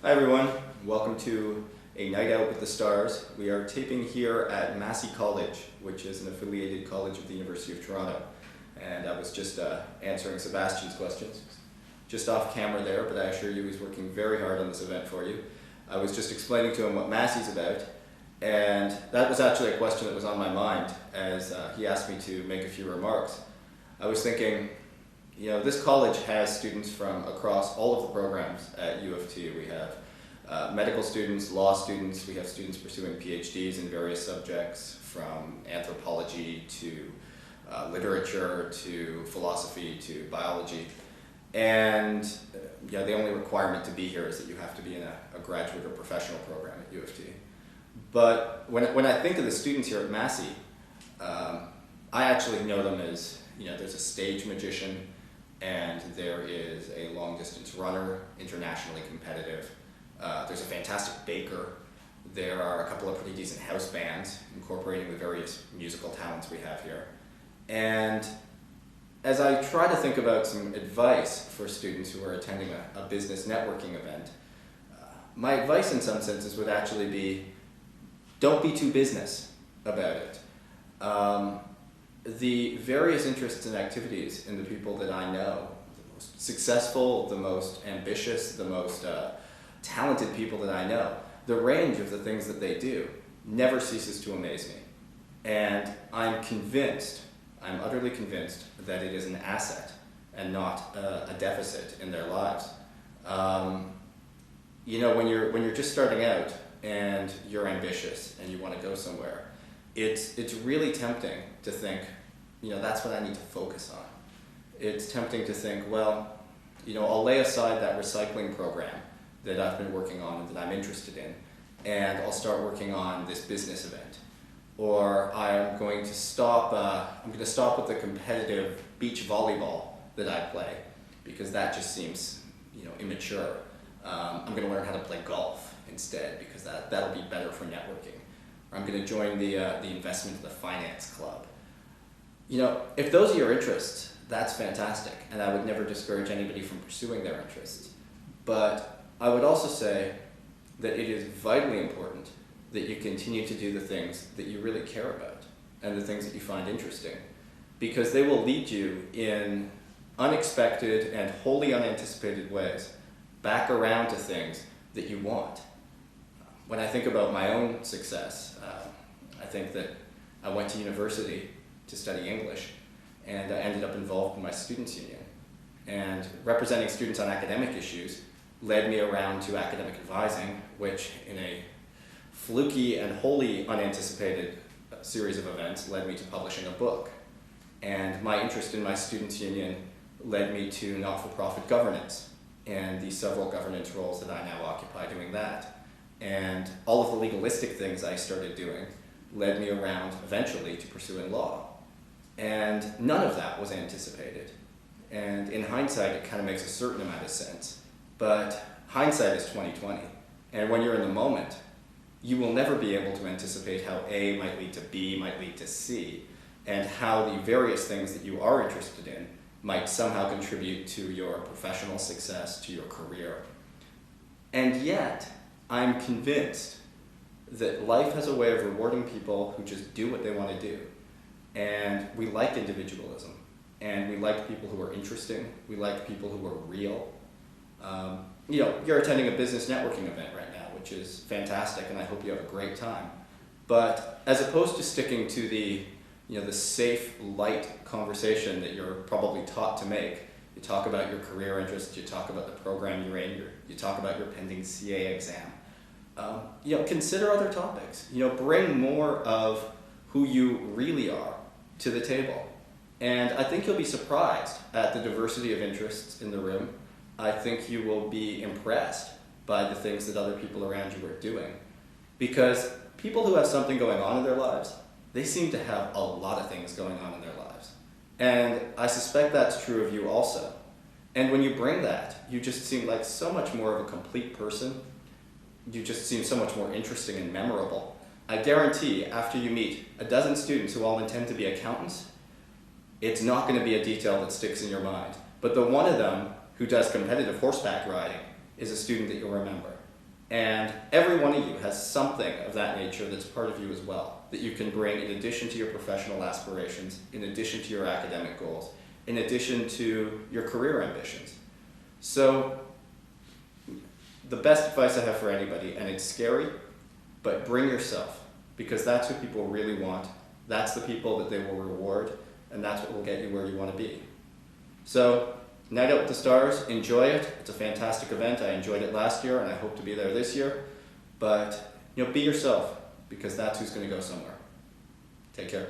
Hi everyone, welcome to a night out with the stars. We are taping here at Massey College, which is an affiliated college of the University of Toronto. And I was just answering Sebastian's questions, just off camera there, but I assure you he's working very hard on this event for you. I was just explaining to him what Massey's about, and that was actually a question that was on my mind as he asked me to make a few remarks. I was thinking, you know, this college has students from across all of the programs at U of T. We have medical students, law students, we have students pursuing PhDs in various subjects, from anthropology to literature to philosophy to biology. And yeah, the only requirement to be here is that you have to be in a graduate or professional program at U of T. But when I think of the students here at Massey, I actually know them as, you know, there's a stage magician, and there is a long-distance runner, internationally competitive. There's a fantastic baker. There are a couple of pretty decent house bands incorporating the various musical talents we have here. And as I try to think about some advice for students who are attending a business networking event, my advice in some senses would actually be, don't be too business about it. The various interests and activities in the people that I know, the most successful, the most ambitious, the most talented people that I know, the range of the things that they do never ceases to amaze me. And I'm convinced, I'm utterly convinced that it is an asset and not a deficit in their lives. You know, when you're just starting out and you're ambitious and you want to go somewhere, it's really tempting to think, you know, that's what I need to focus on. It's tempting to think, well, you know, I'll lay aside that recycling program that I've been working on and that I'm interested in, and I'll start working on this business event. Or I'm going to stop with the competitive beach volleyball that I play, because that just seems, you know, immature. I'm going to learn how to play golf instead, because that'll be better for networking. Or I'm going to join the investment of the finance club. You know, if those are your interests, that's fantastic, and I would never discourage anybody from pursuing their interests. But I would also say that it is vitally important that you continue to do the things that you really care about and the things that you find interesting, because they will lead you in unexpected and wholly unanticipated ways back around to things that you want. When I think about my own success, I think that I went to university to study English, and I ended up involved in my students union. And representing students on academic issues led me around to academic advising, which in a fluky and wholly unanticipated series of events led me to publishing a book. And my interest in my students union led me to not-for-profit governance and the several governance roles that I now occupy doing that. And all of the legalistic things I started doing led me around eventually to pursuing law. And none of that was anticipated. And in hindsight, it kind of makes a certain amount of sense. But hindsight is 20/20. And when you're in the moment, you will never be able to anticipate how A might lead to B, might lead to C, and how the various things that you are interested in might somehow contribute to your professional success, to your career. And yet, I'm convinced that life has a way of rewarding people who just do what they want to do. And we like individualism, and we like people who are interesting, we like people who are real. You know, you're attending a business networking event right now, which is fantastic, and I hope you have a great time. But as opposed to sticking to the, you know, the safe, light conversation that you're probably taught to make, you talk about your career interests, you talk about the program you're in, you talk about your pending CA exam. You know, consider other topics. You know, bring more of who you really are to the table. And I think you'll be surprised at the diversity of interests in the room. I think you will be impressed by the things that other people around you are doing. Because people who have something going on in their lives, they seem to have a lot of things going on in their lives. And I suspect that's true of you also. And when you bring that, you just seem like so much more of a complete person. You just seem so much more interesting and memorable. I guarantee after you meet a dozen students who all intend to be accountants, it's not going to be a detail that sticks in your mind. But the one of them who does competitive horseback riding is a student that you'll remember. And every one of you has something of that nature that's part of you as well, that you can bring in addition to your professional aspirations, in addition to your academic goals, in addition to your career ambitions. So the best advice I have for anybody, and it's scary, but bring yourself, because that's who people really want. That's the people that they will reward, and that's what will get you where you want to be. So, Night Out with the Stars, enjoy it. It's a fantastic event. I enjoyed it last year, and I hope to be there this year. But, be yourself, because that's who's going to go somewhere. Take care.